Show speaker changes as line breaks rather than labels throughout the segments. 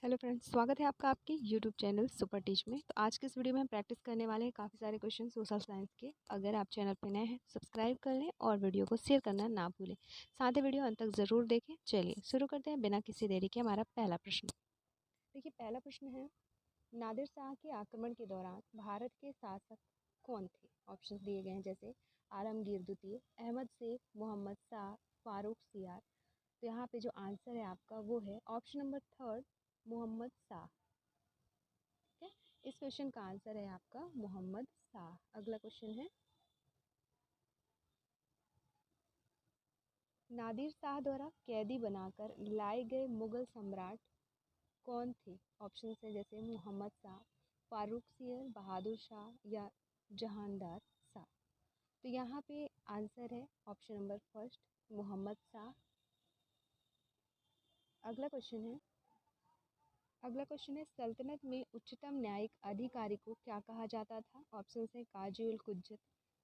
Hello friends, स्वागत है आपका आपके यूट्यूब चैनल सुपर टीच में। तो आज के इस वीडियो में हम प्रैक्टिस करने वाले हैं काफ़ी सारे क्वेश्चन सोशल साइंस के। अगर आप चैनल पर नए हैं सब्सक्राइब कर लें और वीडियो को शेयर करना ना भूलें। साथ ही वीडियो अंत तक ज़रूर देखें। चलिए शुरू करते हैं बिना किसी देरी के। हमारा पहला प्रश्न देखिए, पहला प्रश्न है, नादिर शाह के आक्रमण के दौरान भारत के शासक कौन थे? ऑप्शन दिए गए हैं जैसे आलमगीर द्वितीय, अहमद शेख, मोहम्मद शाह, फारूक सियार। तो यहाँ पे जो आंसर है आपका वो है option number third, Muhammad Shah. ठीक है, इस क्वेश्चन का आंसर है आपका मोहम्मद शाह। अगला क्वेश्चन है, नादिर शाह द्वारा कैदी बनाकर लाए गए मुगल सम्राट कौन थे? ऑप्शन है जैसे मोहम्मद शाह, फारूक सियर, बहादुर शाह या जहानदार शाह। तो यहाँ पे आंसर है option number first, Muhammad Shah. अगला क्वेश्चन है, सल्तनत में उच्चतम न्यायिक अधिकारी को क्या कहा जाता था? ऑप्शन है काजी उल कुज्जत,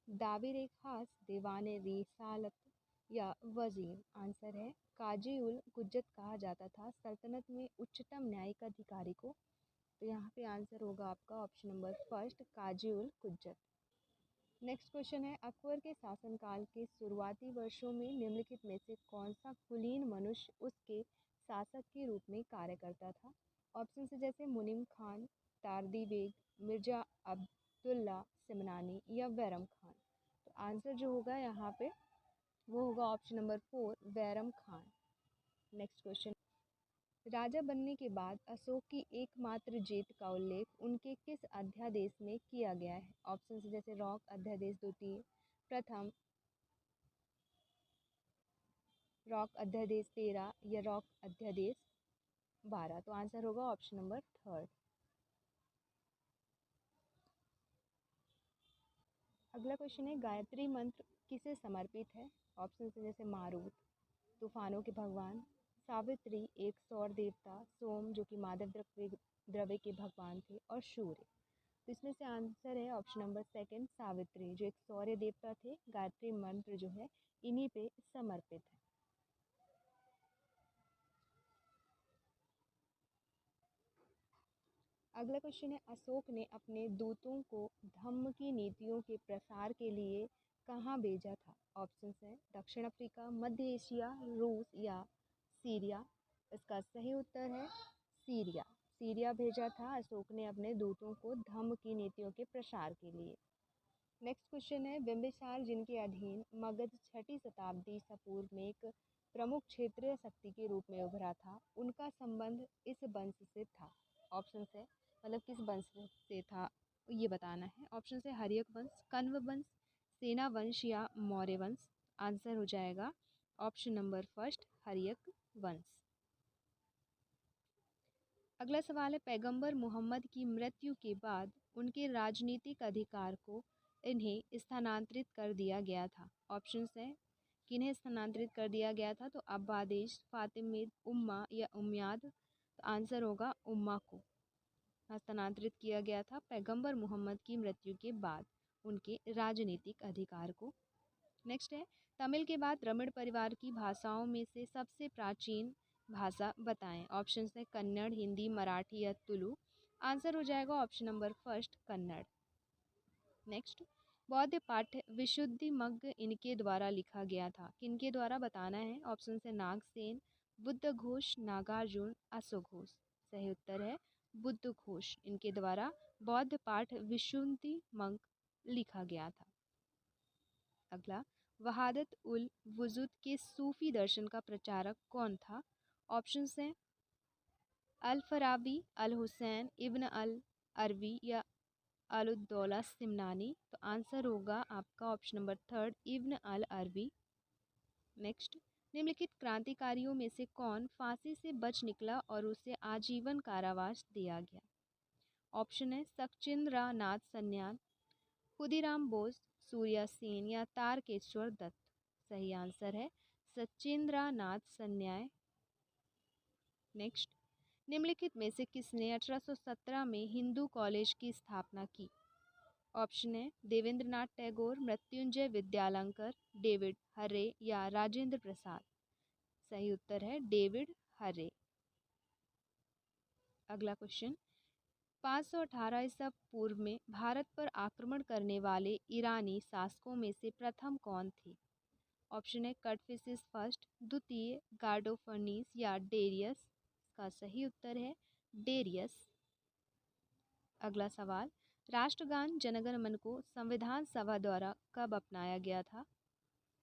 दाविर ए खास, दीवान रिसालत या वजीर। आंसर है काजी उल कुज्जत कहा जाता था सल्तनत में उच्चतम न्यायिक अधिकारी को। तो यहाँ पे आंसर होगा आपका ऑप्शन नंबर फर्स्ट, काजी उल कुज्जत। नेक्स्ट क्वेश्चन है, अकबर के शासनकाल के शुरुआती वर्षों में निम्नलिखित में से कौन सा कुलीन मनुष्य उसके शासक के रूप में कार्य करता था? ऑप्शन से जैसे मुनीम खान, तारदी बेग, मिर्जा अब्दुल्ला सिमनानी या बैरम खान। तो आंसर जो होगा यहाँ पे वो होगा option number four, Bairam Khan. Next question, राजा बनने के बाद अशोक की एकमात्र जीत का उल्लेख उनके किस अध्यादेश में किया गया है? ऑप्शन से जैसे रॉक अध्यादेश द्वितीय, प्रथम, रॉक अध्यादेश 13 या रॉक अध्यादेश 12। तो आंसर होगा ऑप्शन नंबर थर्ड। अगला क्वेश्चन है, गायत्री मंत्र किसे समर्पित है? ऑप्शन से जैसे मारुत, तूफानों के भगवान, सावित्री एक सौर देवता, सोम जो कि मादक द्रव्य के भगवान थे, और सूर्य। तो इसमें से आंसर है ऑप्शन नंबर सेकंड, सावित्री, जो एक सौर्य देवता थे। गायत्री मंत्र जो है इन्हीं पे समर्पित है। अगला क्वेश्चन है, अशोक ने अपने दूतों को धम्म की नीतियों के प्रसार के लिए कहाँ भेजा था? ऑप्शन है दक्षिण अफ्रीका, मध्य एशिया, रूस या सीरिया। इसका सही उत्तर है सीरिया। सीरिया भेजा था अशोक ने अपने दूतों को धम्म की नीतियों के प्रसार के लिए। नेक्स्ट क्वेश्चन है, बिंबिसार जिनके अधीन मगध 6ठी शताब्दी ईसा पूर्व में एक प्रमुख क्षेत्रीय शक्ति के रूप में उभरा था, उनका संबंध इस वंश से था। ऑप्शन है मतलब किस वंश से था ये बताना है। ऑप्शन है हर्यक वंश, कण्व वंश, सेना वंश या मौर्य वंश। आंसर हो जाएगा ऑप्शन नंबर फर्स्ट, हर्यक वंश। अगला सवाल है, पैगंबर मोहम्मद की मृत्यु के बाद उनके राजनीतिक अधिकार को इन्हें स्थानांतरित कर दिया गया था। ऑप्शंस हैं किन्हें स्थानांतरित कर दिया गया था? तो अब्बादिश, फातिमिद, उम्मा या उम्याद। तो आंसर होगा उम्मा को स्थानांतरित किया गया था पैगंबर मोहम्मद की मृत्यु के बाद उनके राजनीतिक अधिकार को। नेक्स्ट है, तमिल के बाद द्रविड़ परिवार की भाषाओं में से सबसे प्राचीन भाषा बताएं। ऑप्शन है कन्नड़, हिंदी, मराठी या तुलु। आंसर हो जाएगा option number first, Kannada. Next, बौद्ध पाठ्य विशुद्धि मग्ग इनके द्वारा लिखा गया था, किनके द्वारा बताना है? ऑप्शन है नागसेन, बुद्ध घोष, नागार्जुन, अशोघोष। सही उत्तर है बुद्ध घोष, इनके द्वारा बौद्ध पाठ विशुद्धि मग्ग लिखा गया था। अगला, वहादत उल वजूद के सूफी दर्शन का प्रचारक कौन था? ऑप्शंस हैं अल फराबी, अल हुसैन, इब्न अल अरबी या अलुद्दौला सिमनानी। तो आंसर होगा आपका ऑप्शन नंबर थर्ड, इब्न अल अरबी। नेक्स्ट, निम्नलिखित क्रांतिकारियों में से कौन फांसी से बच निकला और उसे आजीवन कारावास दिया गया? ऑप्शन है सचिंद्र नाथ सन्याल, खुदीराम बोस, सूर्या सेन या तारकेश्वर दत्त। सही आंसर है सचिंद्र नाथ सन्याय। नेक्स्ट, निम्नलिखित में से किसने 1817 में हिंदू कॉलेज की स्थापना की? ऑप्शन है देवेंद्र नाथ टैगोर, मृत्युंजय विद्यालंकर, डेविड हरे या राजेंद्र प्रसाद। सही उत्तर है डेविड हरे। अगला क्वेश्चन, 518 ईसा पूर्व में भारत पर आक्रमण करने वाले ईरानी शासकों में से प्रथम कौन थे? ऑप्शन है कटफिसिस फर्स्ट, द्वितीय गार्डोफर्निस या डेरियस। का सही उत्तर है डेरियस। अगला सवाल, राष्ट्रगान जनगण मन को संविधान सभा द्वारा कब अपनाया गया था?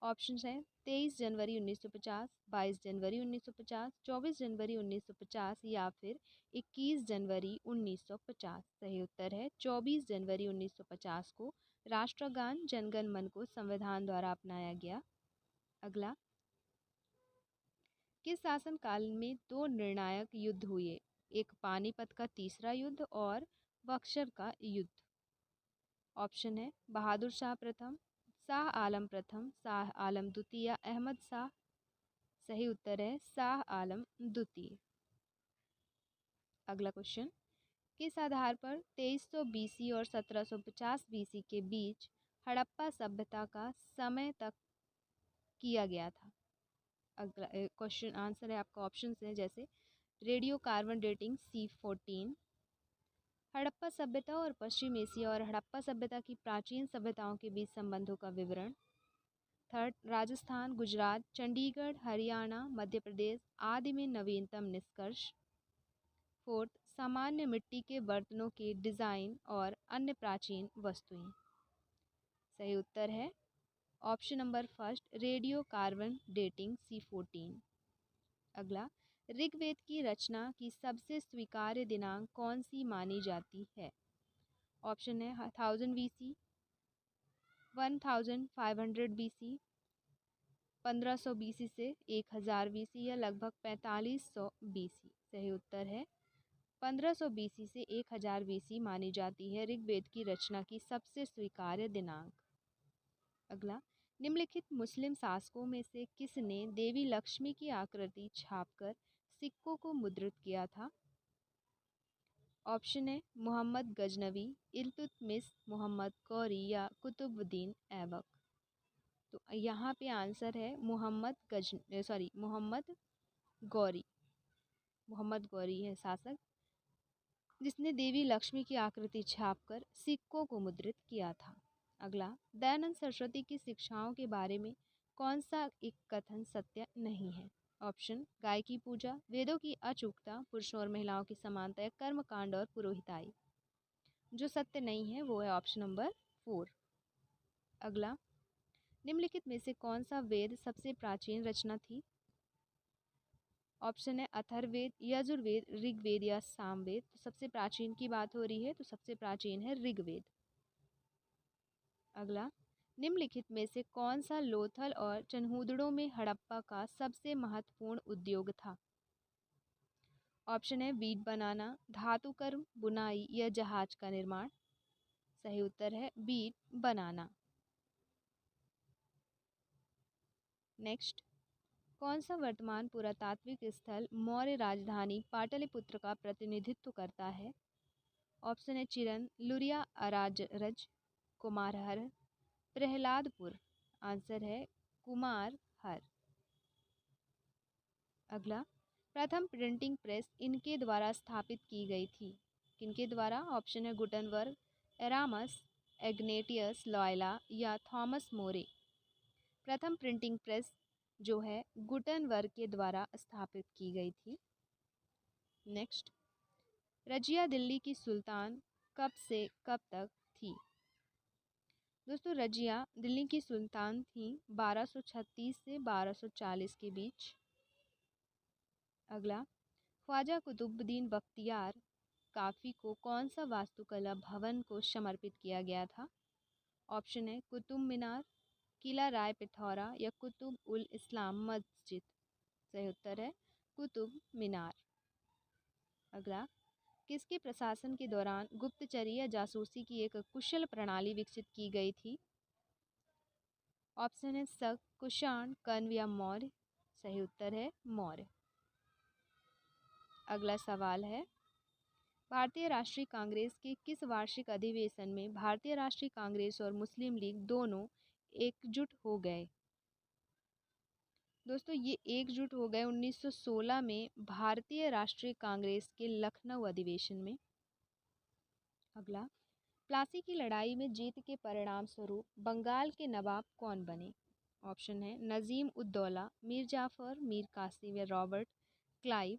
ऑप्शन है 23 जनवरी 1950, 22 जनवरी 1950, 24 जनवरी 1950 या फिर 21 जनवरी 1950। सही उत्तर है 24 जनवरी 1950 को राष्ट्रगान जनगण मन को संविधान द्वारा अपनाया गया। अगला, किस शासनकाल में दो निर्णायक युद्ध हुए? एक पानीपत का तीसरा युद्ध और बक्सर का युद्ध। ऑप्शन है बहादुर शाह प्रथम, शाह आलम प्रथम, शाह आलम द्वितीय या अहमद शाह। सही उत्तर है शाह आलम द्वितीय। अगला क्वेश्चन, किस आधार पर 2300 बीसी और 1750 बीसी के बीच हड़प्पा सभ्यता का समय तक किया गया था? अगला क्वेश्चन आंसर है आपका ऑप्शन है जैसे radio carbon dating C14, Harappa सभ्यता और पश्चिम एशिया और हड़प्पा सभ्यता की प्राचीन सभ्यताओं के बीच संबंधों का विवरण। थर्ड, राजस्थान, गुजरात, चंडीगढ़, हरियाणा, मध्य प्रदेश आदि में नवीनतम निष्कर्ष। फोर्थ, सामान्य मिट्टी के बर्तनों के डिज़ाइन और अन्य प्राचीन वस्तुएं। सही उत्तर है option number first, radio carbon dating C14। अगला, ऋग्वेद की रचना की सबसे स्वीकार्य दिनांक कौन सी मानी जाती है? ऑप्शन है 1000 BC, 1500 BC, 1500 BC से 1000 BC या लगभग 4500 BC। सही उत्तर है 1500 BC से 1000 BC मानी जाती है ऋग्वेद की रचना की सबसे स्वीकार्य दिनांक। अगला, निम्नलिखित मुस्लिम शासकों में से किसने देवी लक्ष्मी की आकृति छापकर सिक्कों को मुद्रित किया था? ऑप्शन है मोहम्मद गजनवी, इल्तुतमिश, मोहम्मद गौरी या कुतुबुद्दीन ऐबक। तो यहाँ पे आंसर है मोहम्मद गौरी। मोहम्मद गौरी है शासक जिसने देवी लक्ष्मी की आकृति छापकर सिक्कों को मुद्रित किया था। अगला, दयानंद सरस्वती की शिक्षाओं के बारे में कौन सा एक कथन सत्य नहीं है? ऑप्शन, गाय की पूजा, वेदों की अचूकता, पुरुषों और महिलाओं की समानता या कर्मकांड और पुरोहिताई। जो सत्य नहीं है वो है ऑप्शन नंबर 4। अगला, निम्नलिखित में से कौन सा वेद सबसे प्राचीन रचना थी? ऑप्शन है अथर्ववेद, यजुर्वेद, ऋग्वेद या सामवेद। तो सबसे प्राचीन की बात हो रही है तो सबसे प्राचीन है ऋग्वेद। अगला, निम्नलिखित में से कौन सा लोथल और चन्हूदड़ों में हड़प्पा का सबसे महत्वपूर्ण उद्योग था? ऑप्शन है बीट बनाना, धातुकर्म, बुनाई या जहाज का निर्माण। सही उत्तर है बीट बनाना। नेक्स्ट, कौन सा वर्तमान पुरातात्विक स्थल मौर्य राजधानी पाटलिपुत्र का प्रतिनिधित्व करता है? ऑप्शन है चिरन, लुरिया अराजरज, कुमारहर, प्रहलादपुर। आंसर है कुमारहर। अगला, प्रथम प्रिंटिंग प्रेस इनके द्वारा स्थापित की गई थी? किनके द्वारा? ऑप्शन है गुटनबर्ग, एरामस, एग्नेटियस लॉयला या थॉमस मोरे। प्रथम प्रिंटिंग प्रेस जो है गुटनबर्ग के द्वारा स्थापित की गई थी। नेक्स्ट, रजिया दिल्ली की सुल्तान कब से कब तक थी? दोस्तों, रजिया दिल्ली की सुल्तान थी 1236 से 1240 के बीच। अगला, ख्वाजा कुतुबुद्दीन बख्तियार काफ़ी को कौन सा वास्तुकला भवन को समर्पित किया गया था? ऑप्शन है कुतुब मीनार, किला राय पिथौरा या कुतुब उल इस्लाम मस्जिद। सही उत्तर है कुतुब मीनार। अगला, किसके प्रशासन के दौरान गुप्तचर्य या जासूसी की एक कुशल प्रणाली विकसित की गई थी? ऑप्शन है शक, कुषाण, कण्व या मौर्य। सही उत्तर है मौर्य। अगला सवाल है, भारतीय राष्ट्रीय कांग्रेस के किस वार्षिक अधिवेशन में भारतीय राष्ट्रीय कांग्रेस और मुस्लिम लीग दोनों एकजुट हो गए? दोस्तों ये एकजुट हो गए 1916 में भारतीय राष्ट्रीय कांग्रेस के लखनऊ अधिवेशन में। अगला, प्लासी की लड़ाई में जीत के परिणाम स्वरूप बंगाल के नवाब कौन बने? ऑप्शन है नजीम उद्दौला, मीर जाफर, मीर कासिम या रॉबर्ट क्लाइव।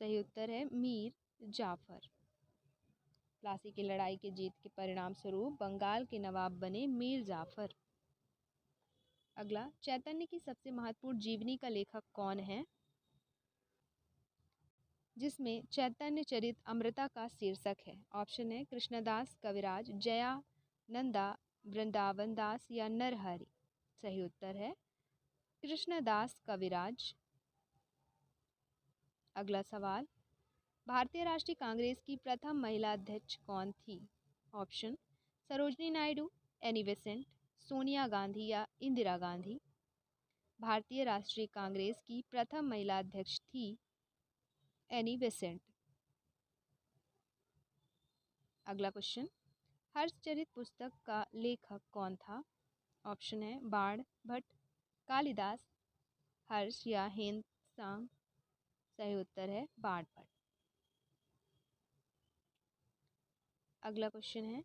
सही उत्तर है मीर जाफर। प्लासी की लड़ाई के जीत के परिणाम स्वरूप बंगाल के नवाब बने मीर जाफर। अगला, चैतन्य की सबसे महत्वपूर्ण जीवनी का लेखक कौन है? जिसमें चैतन्य चरित अमृता का शीर्षक है। ऑप्शन है कृष्णदास कविराज, जयानंदा, वृंदावन दास या नरहरि। सही उत्तर है कृष्णदास कविराज। अगला सवाल, भारतीय राष्ट्रीय कांग्रेस की प्रथम महिला अध्यक्ष कौन थी? Option Sarojini Naidu, Annie Besant, Sonia Gandhi या इंदिरा गांधी। भारतीय राष्ट्रीय कांग्रेस की प्रथम महिला अध्यक्ष थी एनी बेसेंट। अगला क्वेश्चन, हर्षचरित पुस्तक का लेखक कौन था? ऑप्शन है बाण भट्ट, कालिदास, हर्ष या हेन सांग। सही उत्तर है बाण भट्ट। अगला क्वेश्चन है,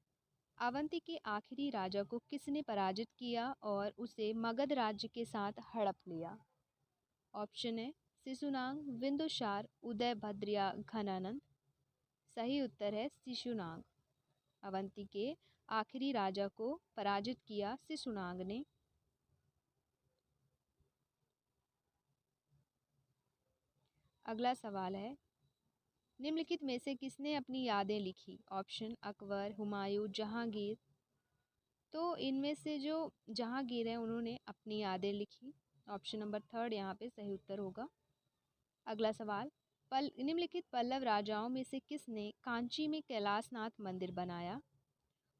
अवंती के आखिरी राजा को किसने पराजित किया और उसे मगध राज्य के साथ हड़प लिया? ऑप्शन है शिशुनाग, बिंदुसार, उदयभद्र या घनानंद। सही उत्तर है शिशुनाग। अवंती के आखिरी राजा को पराजित किया शिशुनाग ने। अगला सवाल है, निम्नलिखित में से किसने अपनी यादें लिखी? ऑप्शन अकबर, हुमायूं, जहांगीर। तो इनमें से जो जहांगीर है उन्होंने अपनी यादें लिखी। ऑप्शन नंबर थर्ड यहाँ पे सही उत्तर होगा। अगला सवाल, निम्नलिखित पल्लव राजाओं में से किसने कांची में कैलाशनाथ मंदिर बनाया?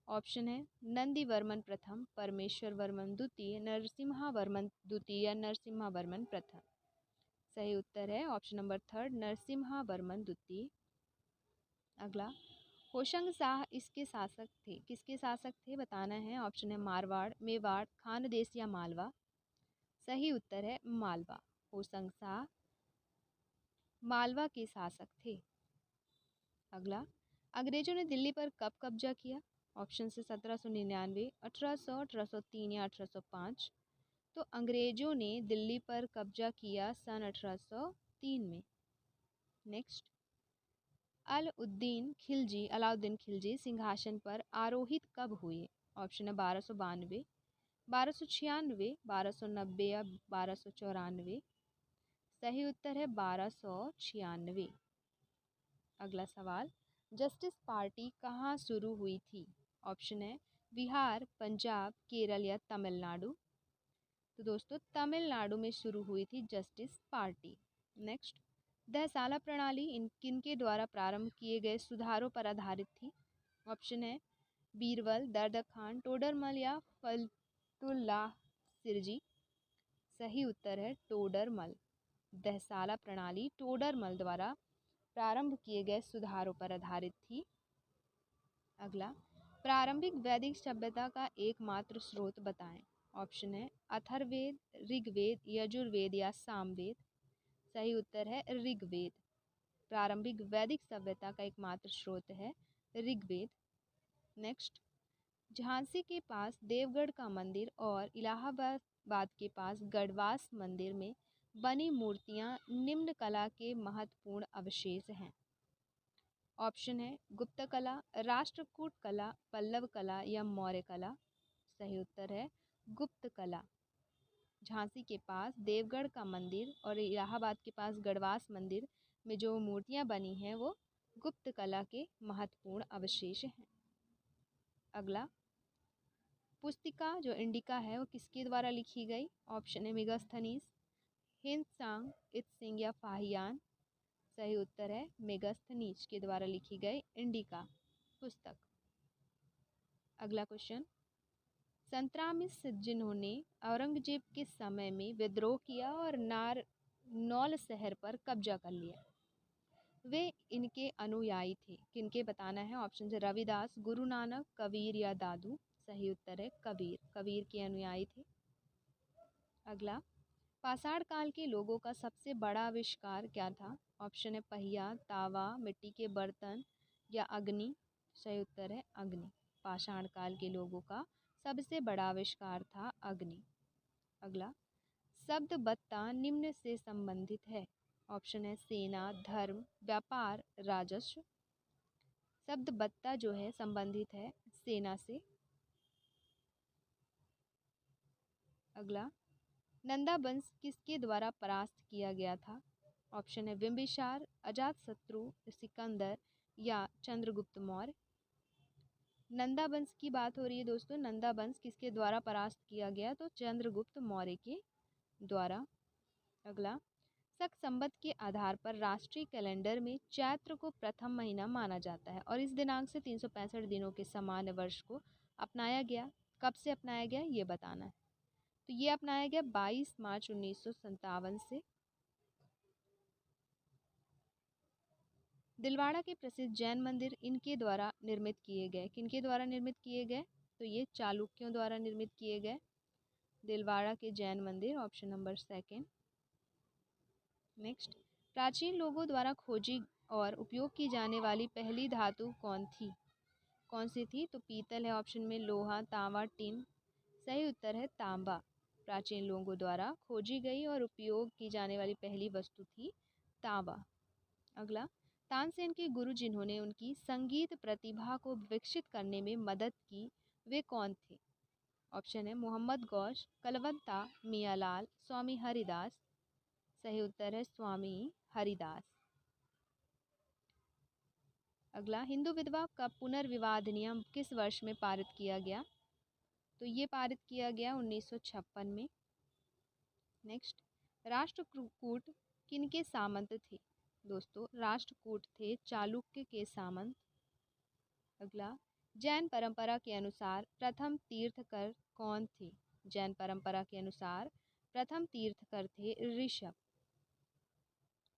ऑप्शन है नंदी वर्मन प्रथम, परमेश्वर वर्मन द्वितीय, नरसिम्हा वर्मन द्वितीय या नरसिम्हा वर्मन प्रथम। सही उत्तर है option number third, Narasimha Varman द्वितीय। अगला, होशंग शाह इसके शासक थे, किसके शासक थे बताना है। ऑप्शन है मारवाड़, मेवाड़, खानदेश या मालवा। सही उत्तर है मालवा। होशंग शाह मालवा के शासक थे। अगला, अंग्रेजों ने दिल्ली पर कब कब्जा किया? ऑप्शन से 1799, 1800, 1803 या 1805। तो अंग्रेजों ने दिल्ली पर कब्जा किया सन 1803 में। नेक्स्ट, अलाउद्दीन खिलजी सिंहासन पर आरोहित कब हुए? ऑप्शन है 1292, 1296, 1290 या 1294। सही उत्तर है 1296। अगला सवाल, जस्टिस पार्टी कहाँ शुरू हुई थी? ऑप्शन है बिहार, पंजाब, केरल या तमिलनाडु। तो दोस्तों तमिलनाडु में शुरू हुई थी जस्टिस पार्टी। नेक्स्ट, दहसाला प्रणाली इन किनके द्वारा प्रारंभ किए गए सुधारों पर आधारित थी? ऑप्शन है बीरबल, दर्द खान, टोडरमल या फतुल्लाह सिरजी। सही उत्तर है टोडरमल। दहसाला प्रणाली टोडरमल द्वारा प्रारंभ किए गए सुधारों पर आधारित थी। अगला, प्रारंभिक वैदिक सभ्यता का एकमात्र स्रोत बताएं। ऑप्शन है अथर्ववेद, ऋग्वेद, यजुर्वेद या सामवेद। सही उत्तर है ऋग्वेद। प्रारंभिक वैदिक सभ्यता का एकमात्र स्रोत है ऋग्वेद। नेक्स्ट, झांसी के पास देवगढ़ का मंदिर और इलाहाबाद के पास गढ़वास मंदिर में बनी मूर्तियां निम्न कला के महत्वपूर्ण अवशेष हैं। ऑप्शन है गुप्त कला, राष्ट्रकूट कला, पल्लव कला या मौर्य कला। सही उत्तर है गुप्त कला। झांसी के पास देवगढ़ का मंदिर और इलाहाबाद के पास गढ़वास मंदिर में जो मूर्तियां बनी हैं वो गुप्त कला के महत्वपूर्ण अवशेष हैं। अगला, पुस्तिका जो इंडिका है वो किसके द्वारा लिखी गई? ऑप्शन है मेगास्थनीज, हिंदसांग, इत्सिंग या फाहियान। सही उत्तर है मेगास्थनीज के द्वारा लिखी गई इंडिका पुस्तक। अगला क्वेश्चन, संतरामिस जिन्होंने औरंगजेब के समय में विद्रोह किया और नारनौल शहर पर कब्जा कर लिया, वे इनके अनुयायी थे, किनके बताना है। ऑप्शन है रविदास, गुरु नानक, कबीर या दादू। सही उत्तर है कबीर। कबीर के अनुयायी थे। अगला, पाषाण काल के लोगों का सबसे बड़ा आविष्कार क्या था? ऑप्शन है पहिया, तावा, मिट्टी के बर्तन या अग्नि। सही उत्तर है अग्नि। पाषाण काल के लोगों का सबसे बड़ा आविष्कार था अग्नि। अगला, शब्द बत्ता निम्न से संबंधित है। ऑप्शन है सेना, धर्म, व्यापार, राजस्व। शब्द बत्ता जो है संबंधित है सेना से। अगला, नंदा वंश किसके द्वारा परास्त किया गया था? ऑप्शन है बिंबिसार, अजातशत्रु, सिकंदर या चंद्रगुप्त मौर्य। नंदा वंश की बात हो रही है दोस्तों। नंदा वंश किसके द्वारा परास्त किया गया? तो चंद्रगुप्त मौर्य के द्वारा। अगला, शक संवत के आधार पर राष्ट्रीय कैलेंडर में चैत्र को प्रथम महीना माना जाता है और इस दिनांक से 365 दिनों के सामान्य वर्ष को अपनाया गया। कब से अपनाया गया ये बताना है। तो ये अपनाया गया 22 मार्च 1957 से। दिलवाड़ा के प्रसिद्ध जैन मंदिर इनके द्वारा निर्मित किए गए। किनके द्वारा निर्मित किए गए? तो ये चालुक्यों द्वारा निर्मित किए गए दिलवाड़ा के जैन मंदिर। Option number second. नेक्स्ट, प्राचीन लोगों द्वारा खोजी और उपयोग की जाने वाली पहली धातु कौन सी थी? तो पीतल है ऑप्शन में, लोहा, तांबा, टिन। सही उत्तर है तांबा। प्राचीन लोगों द्वारा खोजी गई और उपयोग की जाने वाली पहली वस्तु थी तांबा। अगला, तानसेन के गुरु जिन्होंने उनकी संगीत प्रतिभा को विकसित करने में मदद की वे कौन थे? ऑप्शन है मोहम्मद गौस, कलवंता, मियाँलाल, स्वामी हरिदास। सही उत्तर है स्वामी हरिदास। अगला, हिंदू विधवा का पुनर्विवाह अधिनियम किस वर्ष में पारित किया गया? तो ये पारित किया गया 1956 में। नेक्स्ट, राष्ट्रकूट किनके सामंत थे? दोस्तों राष्ट्रकूट थे चालुक्य के सामंत। अगला, जैन परंपरा के अनुसार प्रथम तीर्थकर कौन थे? जैन परंपरा के अनुसार प्रथम तीर्थकर थे ऋषभ।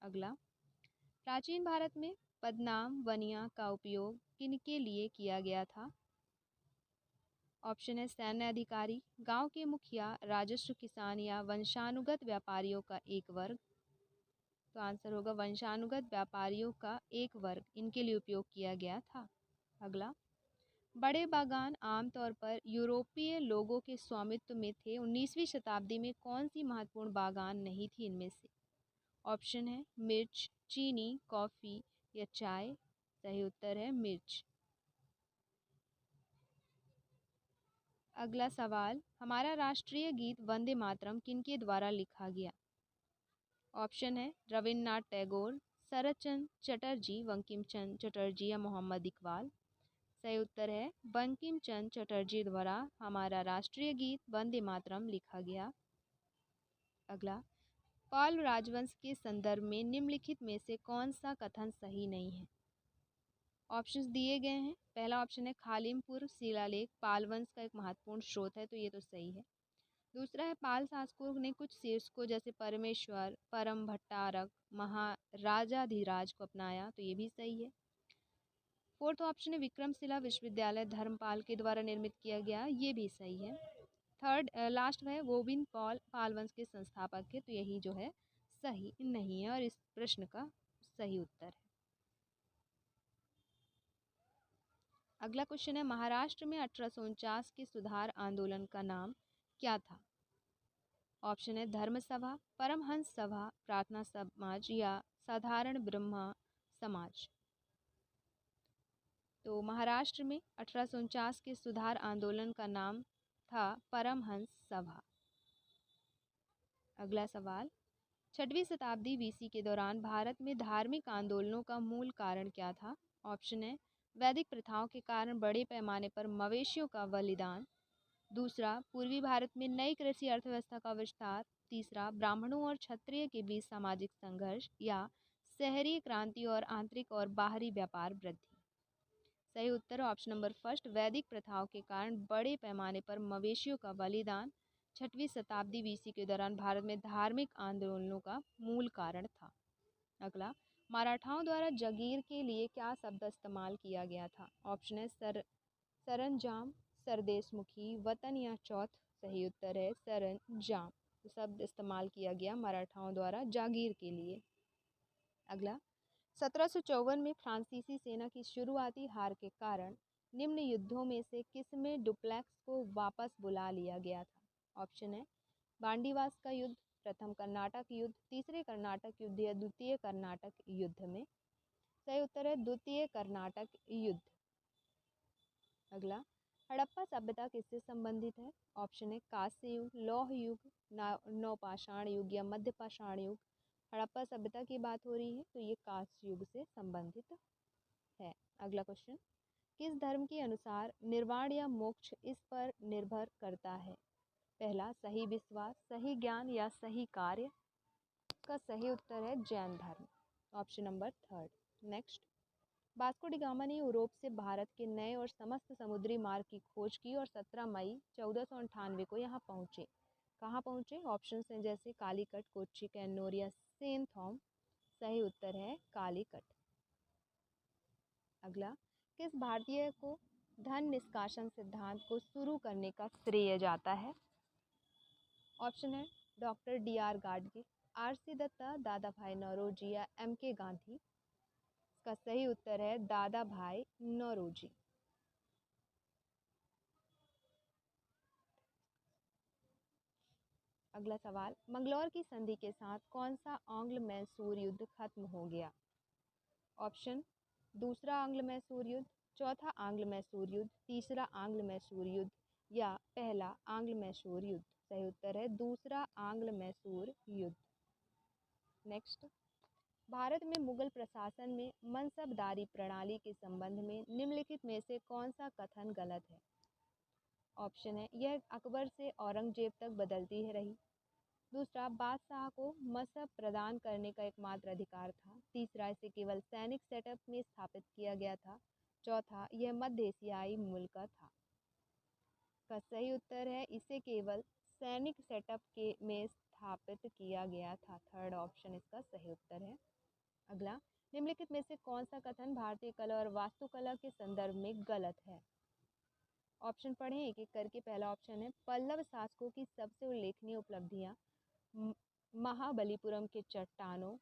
अगला, प्राचीन भारत में पदनाम वनिया का उपयोग किनके लिए किया गया था? ऑप्शन है सैन्य अधिकारी, गांव के मुखिया, राजस्व किसान या वंशानुगत व्यापारियों का एक वर्ग। तो आंसर होगा वंशानुगत व्यापारियों का एक वर्ग, इनके लिए उपयोग किया गया था। अगला, बड़े बागान आमतौर पर यूरोपीय लोगों के स्वामित्व में थे। 19वीं शताब्दी में कौन सी महत्वपूर्ण बागान नहीं थी इनमें से? ऑप्शन है मिर्च, चीनी, कॉफ़ी या चाय। सही उत्तर है मिर्च। अगला सवाल, हमारा राष्ट्रीय गीत वंदे मातरम किनके द्वारा लिखा गया? ऑप्शन है रविन्द्रनाथ टैगोर, शरत चंद्र चटर्जी, बंकिम चंद्र चटर्जी या मोहम्मद इकबाल। सही उत्तर है बंकिम चंद्र चटर्जी द्वारा हमारा राष्ट्रीय गीत वंदे मातरम लिखा गया। अगला, पाल राजवंश के संदर्भ में निम्नलिखित में से कौन सा कथन सही नहीं है? ऑप्शंस दिए गए हैं। पहला ऑप्शन है खालिमपुर शिलालेख पाल वंश का एक महत्वपूर्ण स्रोत है, तो ये तो सही है। दूसरा है पाल शासकों ने कुछ शीर्षकों जैसे परमेश्वर, परम भट्टारक, महाराजाधिराज को अपनाया, तो ये भी सही है। फोर्थ ऑप्शन है विक्रमशिला विश्वविद्यालय धर्मपाल के द्वारा निर्मित किया गया, ये भी सही है। थर्ड लास्ट है गोविंद पाल वंश के संस्थापक है, तो यही जो है सही नहीं है और इस प्रश्न का सही उत्तर है। अगला क्वेश्चन है महाराष्ट्र में 1849 के सुधार आंदोलन का नाम क्या था? ऑप्शन है धर्म सभा, परमहंस सभा, प्रार्थना समाज या साधारण ब्रह्म समाज। तो महाराष्ट्र में 1849 के सुधार आंदोलन का नाम था परमहंस सभा। अगला सवाल, 6वीं शताब्दी बीसी के दौरान भारत में धार्मिक आंदोलनों का मूल कारण क्या था? ऑप्शन है वैदिक प्रथाओं के कारण बड़े पैमाने पर मवेशियों का बलिदान। दूसरा, पूर्वी भारत में नई कृषि अर्थव्यवस्था का विस्तार। तीसरा, ब्राह्मणों और क्षत्रिय के बीच सामाजिक संघर्ष। या शहरी क्रांति और आंतरिक और बाहरी व्यापार वृद्धि। सही उत्तर ऑप्शन नंबर फर्स्ट, वैदिक प्रथाओं के कारण बड़े पैमाने पर मवेशियों का बलिदान 6वीं शताब्दी बीसी के दौरान भारत में धार्मिक आंदोलनों का मूल कारण था। अगला, मराठाओं द्वारा जागीर के लिए क्या शब्द इस्तेमाल किया गया था? ऑप्शन है सरंजाम, सरदेशमुखी, वतन या चौथ। सही उत्तर है सरंजाम। शब्द इस्तेमाल किया गया मराठाओं द्वारा जागीर के लिए। अगला, 1754 में फ्रांसीसी सेना की शुरुआती हार के कारण निम्न युद्धों में से किसमें डुप्लेक्स को वापस बुला लिया गया था? ऑप्शन है बांडीवास का युद्ध, प्रथम कर्नाटक युद्ध, तीसरे कर्नाटक युद्ध या द्वितीय कर्नाटक युद्ध में। सही उत्तर है द्वितीय कर्नाटक युद्ध। अगला, हड़प्पा सभ्यता किससे संबंधित है? ऑप्शन है कांस्य युग, लौह युग, नवपाषाण युग या मध्यपाषाण युग। हड़प्पा सभ्यता की बात हो रही है तो ये कांस्य युग से संबंधित है। अगला क्वेश्चन, किस धर्म के अनुसार निर्वाण या मोक्ष इस पर निर्भर करता है? पहला, सही विश्वास, सही ज्ञान या सही कार्य। का सही उत्तर है जैन धर्म, option number 3। Next, Vasco D gamma ने यूरोप से भारत के नए और समस्त समुद्री मार्ग की खोज की और 17 मई 1498 को यहाँ पहुँचे। कहाँ पहुँचे? ऑप्शन हैं जैसे कालीकट, कोच्चि, कैन्नौर या सेंट थॉम। सही उत्तर है कालीकट। अगला, किस भारतीय को धन निष्कासन सिद्धांत को शुरू करने का श्रेय जाता है? ऑप्शन है doctor D.R. Gadgil, R.C. Dutta, दादा भाई नौरोजी या M.K. गांधी। इसका सही उत्तर है दादा भाई नौरोजी। अगला सवाल, मंगलौर की संधि के साथ कौन सा आंग्ल मैसूर युद्ध खत्म हो गया? ऑप्शन, दूसरा आंग्ल मैसूर युद्ध, चौथा आंग्ल मैसूर युद्ध, तीसरा आंग्ल मैसूर युद्ध या पहला आंग्ल मैसूर युद्ध। सही उत्तर है दूसरा आंग्ल मैसूर युद्ध। नेक्स्ट, भारत में मुगल प्रशासन में मनसबदारी प्रणाली के संबंध में निम्नलिखित में से कौन सा कथन गलत है? ऑप्शन है यह अकबर से औरंगजेब तक बदलती है रही। दूसरा, बादशाह को मसहब प्रदान करने का एकमात्र अधिकार था। तीसरा, इसे केवल सैनिक सेटअप में स्थापित किया गया था। चौथा, यह मध्य एशियाई मूल का था। का सही उत्तर है इसे केवल सैनिक सेटअप के में स्थापित किया गया था। थर्ड ऑप्शन इसका सही उत्तर है। अगला, निम्नलिखित में से कौन सा कथन भारतीय कला और वास्तुकला के संदर्भ में गलत है? ऑप्शन पढ़ें एक एक करके। पहला ऑप्शन है पल्लव शासकों की सबसे उल्लेखनीय उपलब्धियां महाबलीपुरम के चट्टानों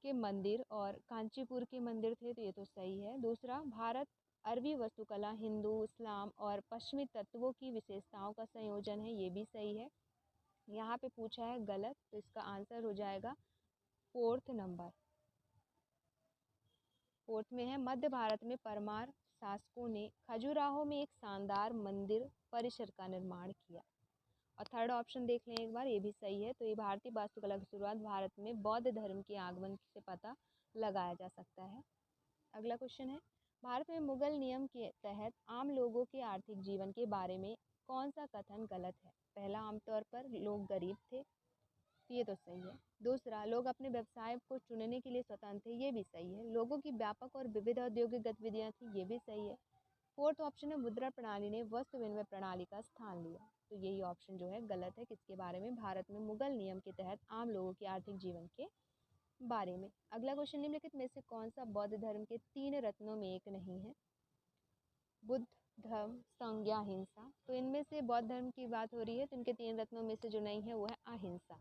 के मंदिर और कांचीपुर के मंदिर थे, तो ये तो सही है। दूसरा, भारत अरबी वास्तुकला हिंदू, इस्लाम और पश्चिमी तत्वों की विशेषताओं का संयोजन है, ये भी सही है। यहाँ पे पूछा है गलत, तो इसका आंसर हो जाएगा फोर्थ नंबर। फोर्थ में है मध्य भारत में परमार शासकों ने खजुराहो में एक शानदार मंदिर परिसर का निर्माण किया। और थर्ड ऑप्शन देख लें एक बार, ये भी सही है। तो ये भारतीय वास्तुकला की शुरुआत भारत में बौद्ध धर्म के आगमन से पता लगाया जा सकता है। अगला क्वेश्चन है, भारत में मुगल नियम के तहत आम लोगों के आर्थिक जीवन के बारे में कौन सा कथन गलत है? पहला, आमतौर पर लोग गरीब थे, ये तो सही है। दूसरा, लोग अपने व्यवसाय को चुनने के लिए स्वतंत्र थे, ये भी सही है। लोगों की व्यापक और विविध औद्योगिक गतिविधियां थी, ये भी सही है। फोर्थ ऑप्शन है मुद्रा प्रणाली ने वस्तु विनिमय प्रणाली का स्थान लिया, तो यही ऑप्शन जो है गलत है। किसके बारे में? भारत में मुगल नियम के तहत आम लोगों के आर्थिक जीवन के बारे में। अगला क्वेश्चन, निम्नलिखित में से कौन सा बौद्ध धर्म के 3 रत्नों में एक नहीं है? बुद्ध, धर्म, संघ या अहिंसा। तो इनमें से बौद्ध धर्म की बात हो रही है, तो इनके 3 रत्नों में से जो नहीं है वो है अहिंसा।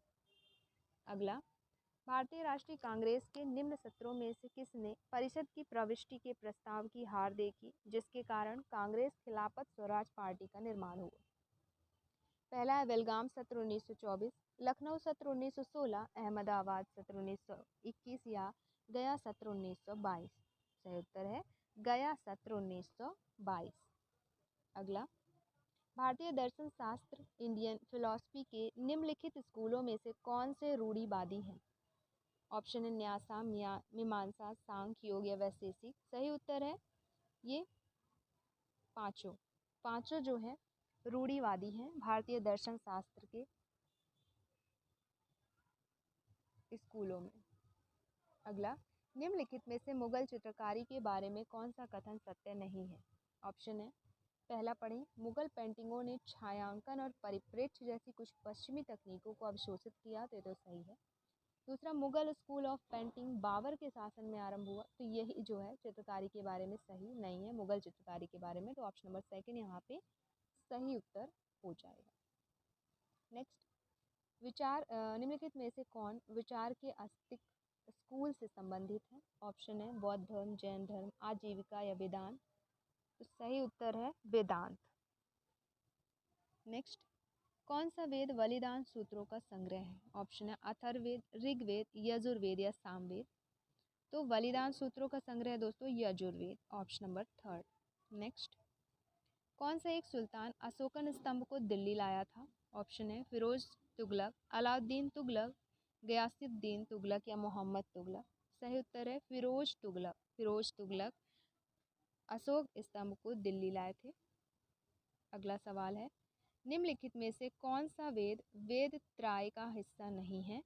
अगला, भारतीय राष्ट्रीय कांग्रेस के निम्न सत्रों में से किसने परिषद की प्रविष्टि के प्रस्ताव की हार देखी, जिसके कारण कांग्रेस खिलाफत स्वराज पार्टी का निर्माण हुआ? पहला है बेलगाम सत्र 1924, लखनऊ सत्र 1916, अहमदाबाद सत्र 1921 या गया सत्र 1922। सही उत्तर है गया सत्र 1922। अगला, भारतीय दर्शन शास्त्र इंडियन फिलॉसफी के निम्नलिखित स्कूलों में से कौन से रूढ़िवादी हैं? ऑप्शन है न्यासा, मीमांसा, सांख्य, योग या वैशेषिक। सही उत्तर है ये पांचों जो है रूढ़िवादी हैं भारतीय दर्शन शास्त्र के स्कूलों में। अगला, निम्नलिखित में से मुगल चित्रकारी के बारे में कौन सा कथन सत्य नहीं है? ऑप्शन है पहला पढ़ें, मुगल पेंटिंगों ने छायांकन और परिप्रेक्ष्य जैसी कुछ पश्चिमी तकनीकों को अवशोषित किया, तो ये तो सही है। दूसरा, Mughal school of painting Babur के शासन में आरंभ हुआ, तो यही जो है चित्रकारी के बारे में सही नहीं है मुगल चित्रकारी के बारे में, तो ऑप्शन नंबर 2 यहाँ पे सही उत्तर हो जाएगा। नेक्स्ट, निम्नलिखित में से कौन विचार के अस्तित्व स्कूल से संबंधित है? ऑप्शन है बौद्ध धर्म, जैन धर्म, आजीविका या वेदांत। तो सही उत्तर है वेदांत। नेक्स्ट, कौन सा वेद बलिदान सूत्रों का संग्रह है? ऑप्शन है अथर्ववेद, ऋग्वेद, यजुर्वेद या सामवेद। तो बलिदान सूत्रों का संग्रह है दोस्तों यजुर्वेद, ऑप्शन नंबर 3। नेक्स्ट, कौन सा एक सुल्तान अशोकन स्तंभ को दिल्ली लाया था? ऑप्शन है फिरोज तुगलक, अलाउद्दीन तुगलक, गयासुद्दीन तुगलक या मोहम्मद तुगलक। सही उत्तर है फिरोज तुगलक। फिरोज तुगलक अशोक स्तंभ को दिल्ली लाए थे। अगला सवाल है, निम्नलिखित में से कौन सा वेद वेद त्रय का हिस्सा नहीं है?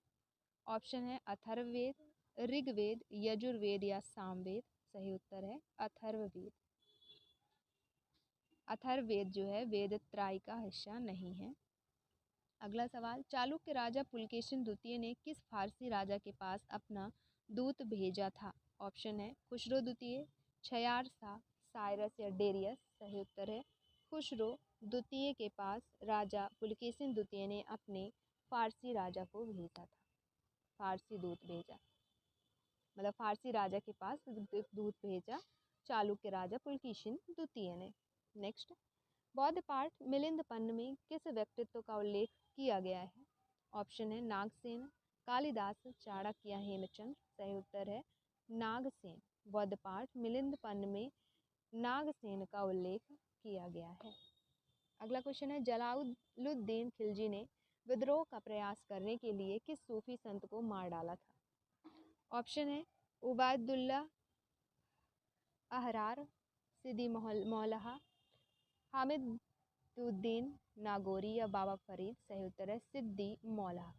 ऑप्शन है अथर्ववेद, ऋग्वेद, यजुर्वेद या सामवेद। सही उत्तर है अथर्ववेद। अथर्ववेद जो है वेद त्रय का हिस्सा नहीं है। अगला सवाल, चालुक्य राजा पुलकेशिन द्वितीय ने किस फारसी राजा के पास अपना दूत भेजा था? ऑप्शन है खुसरो द्वितीय, छयार शाह, साइरस या डेरियस। सही उत्तर है खुसरो द्वितीय के पास राजा पुलकेशिन द्वितीय ने अपने फारसी राजा को भेजा था। फारसी दूत भेजा, मतलब फारसी राजा के पास दूत भेजा चालुक्य राजा पुलकेशिन द्वितीय ने। नेक्स्ट, बौद्ध पाठ मिलिंद पन्न में किस व्यक्तित्व का उल्लेख किया गया है? ऑप्शन है नागसेन, कालिदास, चाणक्य या हेमचंद्र। सही उत्तर है नागसेन। बौद्ध पाठ मिलिंद पन्न में नागसेन का उल्लेख किया गया है। अगला क्वेश्चन है, जलालुद्दीन खिलजी ने विद्रोह का प्रयास करने के लिए किस सूफी संत को मार डाला था? ऑप्शन है उबायदुल्ला अहरार, सिद्दी मौलाहा, हामिदुद्दीन नागौरी या बाबा फरीद। सही उत्तर है सिद्दी मौलाहा।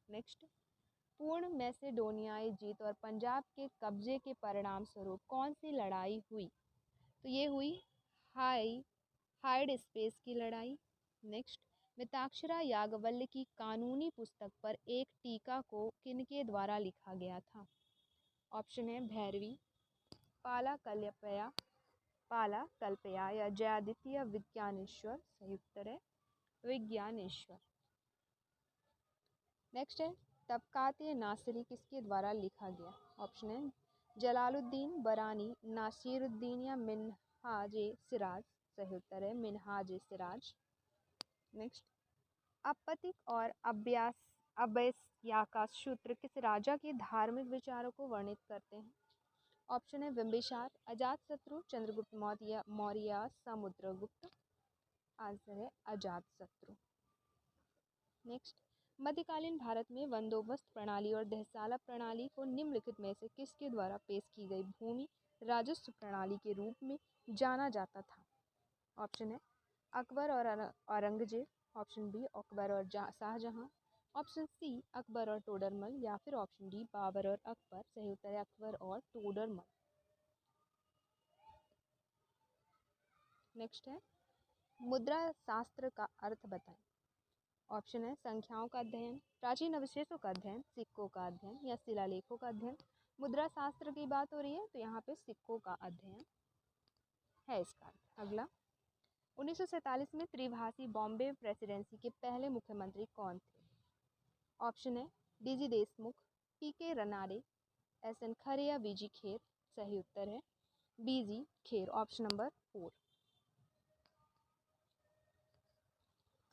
नेक्स्ट, पूर्ण मैसेडोनियाई जीत और पंजाब के कब्जे के परिणाम स्वरूप कौन सी लड़ाई हुई? तो ये हुई हाइड स्पेस की लड़ाई। नेक्स्ट, मिताक्षरा याज्ञवल्क्य की कानूनी पुस्तक पर एक टीका को किनके द्वारा लिखा गया था? ऑप्शन है भैरवी, पाला कल्पया या जयादित्य विज्ञानेश्वर। सही उत्तर है विज्ञानेश्वर। नेक्स्ट है, तबकात-ए नासिरी किसके द्वारा लिखा गया? ऑप्शन है जलालुद्दीन बरानी, नासिरुद्दीन या मिन्हाज-ए-सिराज। सही उत्तर है मिन्हाज-ए-सिराज। नेक्स्ट, आपत्तिक और अभ्यासयाका सूत्र किस राजा के धार्मिक विचारों को वर्णित करते हैं? ऑप्शन है बिंबिसार, अजातशत्रु, चंद्रगुप्त मौर्य या समुद्रगुप्त। आंसर है अजातशत्रु। नेक्स्ट, मध्यकालीन भारत में बंदोबस्त प्रणाली और दहसाला प्रणाली को निम्नलिखित में से किसके द्वारा पेश की गई भूमि राजस्व प्रणाली के रूप में जाना जाता था? ऑप्शन है अकबर और औरंगजेब, ऑप्शन बी अकबर और शाहजहां, ऑप्शन सी अकबर और टोडरमल या फिर ऑप्शन डी बाबर और अकबर। सही उत्तर है अकबर और टोडरमल। नेक्स्ट है, मुद्रा शास्त्र का अर्थ बताएं। ऑप्शन है संख्याओं का अध्ययन, प्राचीन अवशेषों का अध्ययन, सिक्कों का अध्ययन या शिलालेखों का अध्ययन। मुद्रा शास्त्र की बात हो रही है तो यहाँ पे सिक्कों का अध्ययन है इसका। अगला, 1947 में त्रिभाषी बॉम्बे प्रेसिडेंसी के पहले मुख्यमंत्री कौन थे? ऑप्शन है डीजी देशमुख, पीके रनाडे, एसएन खरे या बीजी खेर। सही उत्तर है बीजी खेर, ऑप्शन नंबर 4।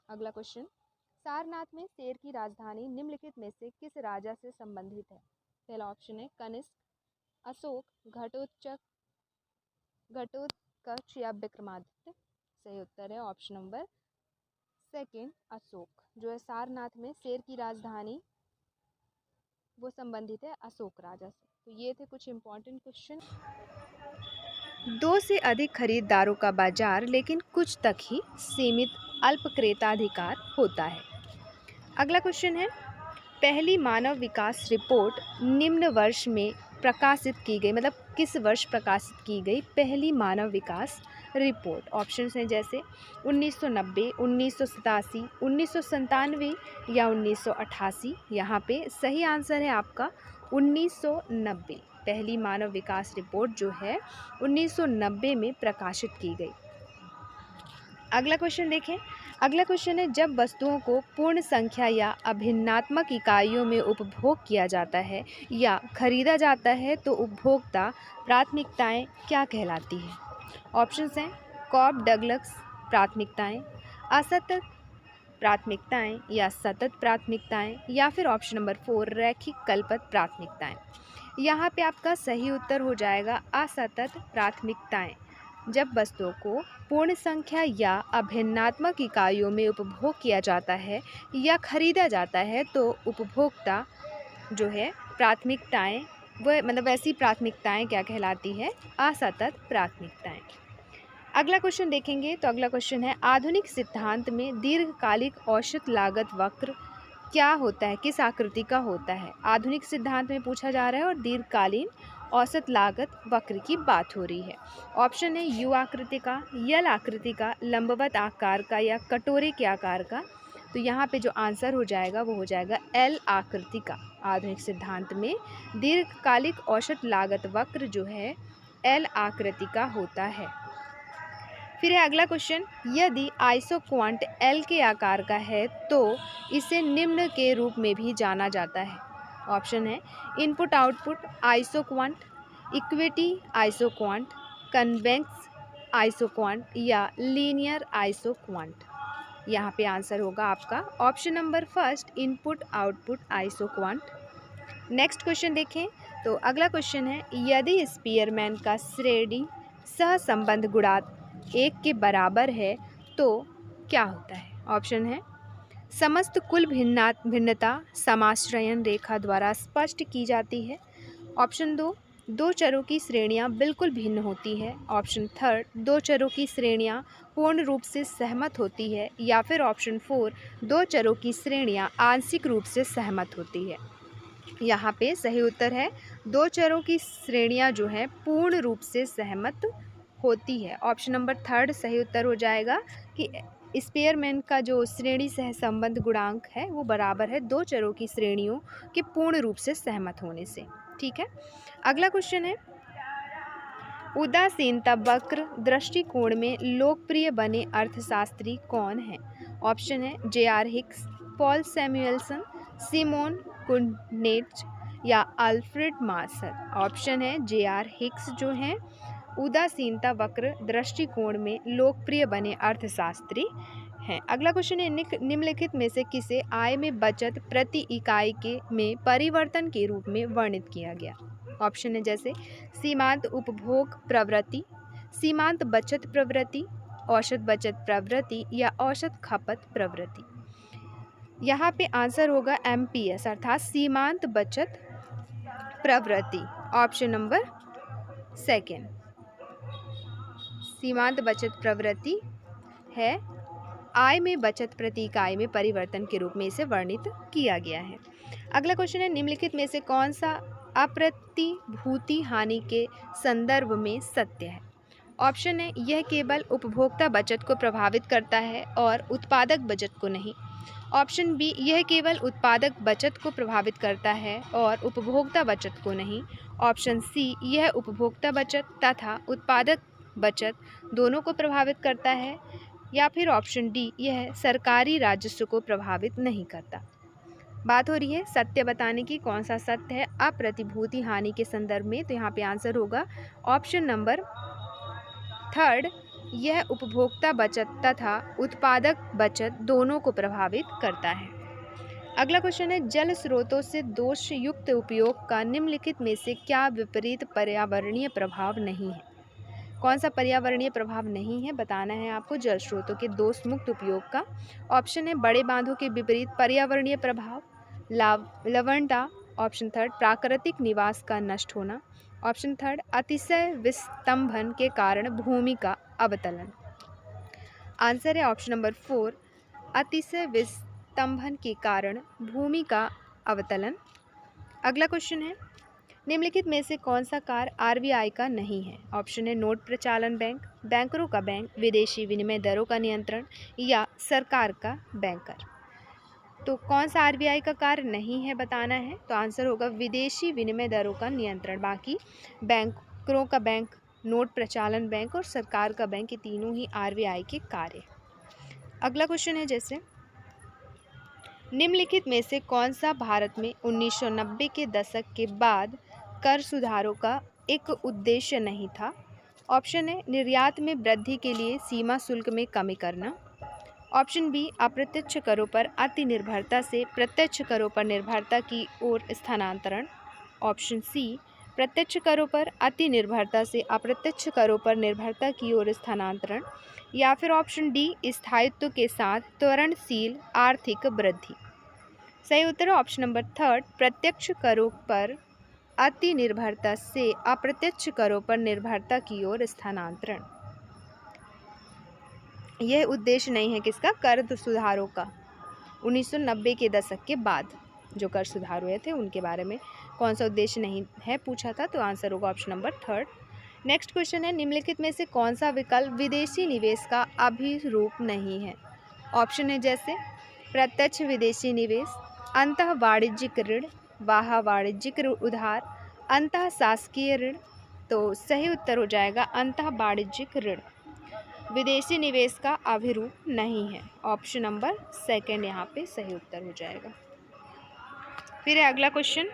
अगला क्वेश्चन, सारनाथ में शेर की राजधानी निम्नलिखित में से किस राजा से संबंधित है? पहला ऑप्शन है कनिष्क, अशोक, घटोत्कच या विक्रमादित्य। सही उत्तर है ऑप्शन नंबर 2 अशोक। जो है सारनाथ में शेर की राजधानी वो संबंधित है अशोक राजा से। तो ये थे कुछ इंपॉर्टेंट क्वेश्चन। 2 से अधिक खरीदारों का बाजार, लेकिन कुछ तक ही सीमित अल्प क्रेताधिकार होता है। अगला क्वेश्चन है, पहली मानव विकास रिपोर्ट निम्न वर्ष में प्रकाशित की गई, मतलब किस वर्ष प्रकाशित की गई पहली मानव विकास रिपोर्ट? ऑप्शंस हैं जैसे 1990, 1987, 1997 या 1988। यहाँ पे सही आंसर है आपका 1990। पहली मानव विकास रिपोर्ट जो है 1990 में प्रकाशित की गई। अगला क्वेश्चन देखें। अगला क्वेश्चन है, जब वस्तुओं को पूर्ण संख्या या अभिन्नात्मक इकाइयों में उपभोग किया जाता है या खरीदा जाता है तो उपभोक्ता प्राथमिकताएं क्या कहलाती हैं? ऑप्शंस हैं कॉब डगलस प्राथमिकताएं, असतत प्राथमिकताएं या सतत प्राथमिकताएं, या फिर ऑप्शन नंबर 4 रैखिक कल्पत प्राथमिकताएं। यहाँ पे आपका सही उत्तर हो जाएगा असतत प्राथमिकताएं। जब वस्तुओं को पूर्ण संख्या या अभिन्नात्मक इकाइयों में उपभोग किया जाता है या खरीदा जाता है तो उपभोक्ता जो है प्राथमिकताएं वह मतलब वैसी प्राथमिकताएं क्या कहलाती है? असतत प्राथमिकताएं। अगला क्वेश्चन देखेंगे तो अगला क्वेश्चन है, आधुनिक सिद्धांत में दीर्घकालिक औसत लागत वक्र क्या होता है, किस आकृति का होता है? आधुनिक सिद्धांत में पूछा जा रहा है और दीर्घकालीन औसत लागत वक्र की बात हो रही है। ऑप्शन है यू आकृति का, यल आकृति का, लंबवत आकार का या कटोरे के आकार का। तो यहाँ पे जो आंसर हो जाएगा वो हो जाएगा एल आकृति का। आधुनिक सिद्धांत में दीर्घकालिक औसत लागत वक्र जो है एल आकृति का होता है। फिर है अगला क्वेश्चन, यदि आइसोक्वांट एल के आकार का है तो इसे निम्न के रूप में भी जाना जाता है। ऑप्शन है input output isoquant, equity isoquant, convex isoquant या लीनियर आइसोक्वांट। यहाँ पे आंसर होगा आपका option number first input output isoquant. Next question देखें तो अगला क्वेश्चन है, यदि स्पीयरमैन का श्रेणी सहसंबंध गुणांक 1 के बराबर है तो क्या होता है? ऑप्शन है समस्त कुल भिन्नता समाश्रयण रेखा द्वारा स्पष्ट की जाती है। ऑप्शन 2 दो चरों की श्रेणियां बिल्कुल भिन्न होती है। ऑप्शन 3 दो चरों की श्रेणियां पूर्ण रूप से सहमत होती है, या फिर ऑप्शन 4 दो चरों की श्रेणियां आंशिक रूप से सहमत होती है। यहाँ पे सही उत्तर है दो चरों की श्रेणियां जो है पूर्ण रूप से सहमत होती है। ऑप्शन नंबर 3 सही उत्तर हो जाएगा कि स्पीयरमैन का जो श्रेणी सहसंबंध गुणांक है वो बराबर है दो चरों की श्रेणियों के पूर्ण रूप से सहमत होने से। ठीक है। अगला क्वेश्चन है, उदासीनता वक्र दृष्टिकोण में लोकप्रिय बने अर्थशास्त्री कौन है? ऑप्शन है जे.आर. हिक्स, पॉल सैमुएल्सन, सिमोन कुनेट या अल्फ्रेड मार्शल। ऑप्शन है जे.आर. हिक्स जो हैं उदासीनता वक्र दृष्टिकोण में लोकप्रिय बने अर्थशास्त्री हैं। अगला क्वेश्चन है, निम्नलिखित में से किसे आय में बचत प्रति इकाई के में परिवर्तन के रूप में वर्णित किया गया? ऑप्शन है जैसे सीमांत उपभोग प्रवृत्ति, सीमांत बचत प्रवृत्ति, औसत बचत प्रवृत्ति या औसत खपत प्रवृत्ति। यहाँ पे आंसर होगा MPS अर्थात सीमांत बचत प्रवृत्ति। ऑप्शन नंबर 2 सीमांत बचत प्रवृत्ति है आय में बचत प्रति इकाई में परिवर्तन के रूप में इसे वर्णित किया गया है। अगला क्वेश्चन है, निम्नलिखित में से कौन सा अप्रतिभूति हानि के संदर्भ में सत्य है? ऑप्शन है यह केवल उपभोक्ता बचत को प्रभावित करता है और उत्पादक बचत को नहीं। ऑप्शन बी यह केवल उत्पादक बचत को प्रभावित करता है और उपभोक्ता बचत को नहीं। ऑप्शन सी यह उपभोक्ता बचत तथा उत्पादक बचत दोनों को प्रभावित करता है, या फिर ऑप्शन डी यह सरकारी राजस्व को प्रभावित नहीं करता। बात हो रही है सत्य बताने की, कौन सा सत्य है अप्रतिभूति हानि के संदर्भ में? तो यहाँ पे आंसर होगा ऑप्शन नंबर 3 यह उपभोक्ता बचत तथा उत्पादक बचत दोनों को प्रभावित करता है। अगला क्वेश्चन है, जल स्रोतों से दोष युक्त उपयोग का निम्नलिखित में से क्या विपरीत पर्यावरणीय प्रभाव नहीं है? कौन सा पर्यावरणीय प्रभाव नहीं है बताना है आपको जल स्रोतों के दोष मुक्त उपयोग का। ऑप्शन है बड़े बांधों के विपरीत पर्यावरणीय प्रभाव, लवणता। ऑप्शन 3 प्राकृतिक निवास का नष्ट होना। ऑप्शन 3 अतिशय विस्तंभन के कारण भूमि का अवतलन। आंसर है ऑप्शन नंबर 4 अतिशय विस्तंभन के कारण भूमि का अवतलन। अगला क्वेश्चन है, निम्नलिखित में से कौन सा कार्य RBI का नहीं है? ऑप्शन है नोट प्रचालन बैंक, बैंकरों का बैंक, विदेशी विनिमय दरों का नियंत्रण या सरकार का बैंकर। तो कौन सा RBI का कार्य नहीं है बताना है, तो आंसर होगा विदेशी विनिमय दरों का नियंत्रण। बाकी बैंकरों का बैंक, नोट प्रचालन बैंक और सरकार का बैंक, ये तीनों ही RBI के कार्य। अगला क्वेश्चन है जैसे, निम्नलिखित में से कौन सा भारत में 1990 के दशक के बाद कर सुधारों का एक उद्देश्य नहीं था? ऑप्शन है निर्यात में वृद्धि के लिए सीमा शुल्क में कमी करना। ऑप्शन बी अप्रत्यक्ष करों पर अति निर्भरता से प्रत्यक्ष करों पर निर्भरता की ओर स्थानांतरण। ऑप्शन सी प्रत्यक्ष करों पर अति निर्भरता से अप्रत्यक्ष करों पर निर्भरता की ओर स्थानांतरण। या फिर ऑप्शन डी स्थायित्व के साथ त्वरणशील आर्थिक वृद्धि। सही उत्तर है ऑप्शन नंबर थर्ड, प्रत्यक्ष करों पर अति निर्भरता से अप्रत्यक्ष करों पर निर्भरता की ओर स्थानांतरण। यह उद्देश्य नहीं है किसका? कर सुधारों का। 1990 के दशक के बाद जो कर सुधार हुए थे उनके बारे में कौन सा उद्देश्य नहीं है पूछा था, तो आंसर होगा option number third. Next question है, निम्नलिखित में से कौन सा विकल्प विदेशी निवेश का अभिरूप नहीं है? ऑप्शन है जैसे प्रत्यक्ष विदेशी निवेश, अंतः वाणिज्यिक ऋण, बाह्य वाणिज्यिक उधार, अंतः शासकीय ऋण। तो सही उत्तर हो जाएगा अंतः वाणिज्यिक ऋण। विदेशी निवेश का अभिरूप नहीं है। ऑप्शन नंबर सेकंड यहाँ पे सही उत्तर हो जाएगा। फिर है अगला क्वेश्चन।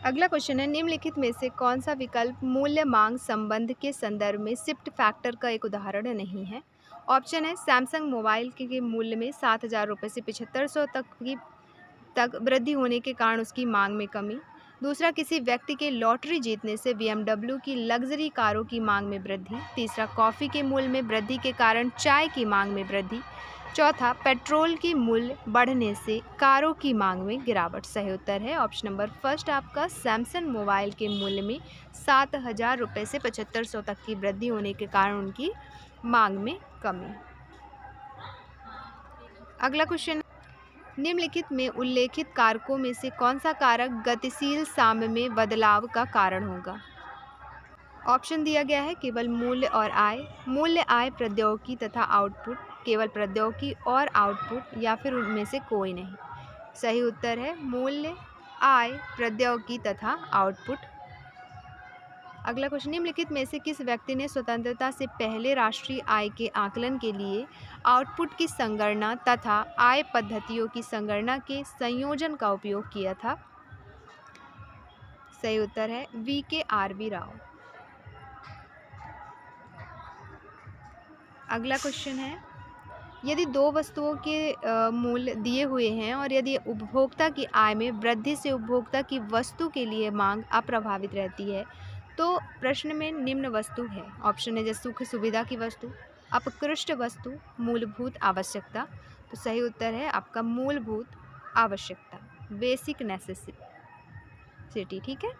अगला क्वेश्चन है, निम्नलिखित में से कौन सा विकल्प मूल्य मांग संबंध के संदर्भ में शिफ्ट फैक्टर का एक उदाहरण नहीं है? ऑप्शन है सैमसंग मोबाइल के मूल्य में 7,000 रुपये से 7,500 तक वृद्धि होने के कारण उसकी मांग में कमी। दूसरा, किसी व्यक्ति के लॉटरी जीतने से BMW की लग्जरी कारों की मांग में वृद्धि। तीसरा, कॉफ़ी के मूल्य में वृद्धि के कारण चाय की मांग में वृद्धि। चौथा, पेट्रोल की मूल्य बढ़ने से कारों की मांग में गिरावट। सही उत्तर है ऑप्शन नंबर फर्स्ट आपका, सैमसंग मोबाइल के मूल्य में 7,000 रुपये से 7,500 तक की वृद्धि होने के कारण उनकी मांग में कमी। अगला क्वेश्चन, निम्नलिखित में उल्लेखित कारकों में से कौन सा कारक गतिशील साम्य में बदलाव का कारण होगा? ऑप्शन दिया गया है केवल मूल्य और आय, मूल्य, आय, प्रौद्योगिकी तथा आउटपुट, केवल प्रौद्योगिकी और आउटपुट, या फिर उनमें से कोई नहीं। सही उत्तर है मूल्य, आय, प्रौद्योगिकी तथा आउटपुट। अगला क्वेश्चन, निम्नलिखित में से किस व्यक्ति ने स्वतंत्रता से पहले राष्ट्रीय आय के आकलन के लिए आउटपुट की संगणना तथा आय पद्धतियों की संगणना के संयोजन का उपयोग किया था? सही उत्तर है VKRB राव। अगला क्वेश्चन है, यदि दो वस्तुओं के मूल्य दिए हुए हैं और यदि उपभोक्ता की आय में वृद्धि से उपभोक्ता की वस्तु के लिए मांग अप्रभावित रहती है तो प्रश्न में निम्न वस्तु है। ऑप्शन है जैसे सुख सुविधा की वस्तु, अपकृष्ट वस्तु, मूलभूत आवश्यकता। तो सही उत्तर है आपका मूलभूत आवश्यकता, बेसिक नेसेसिटी। ठीक है।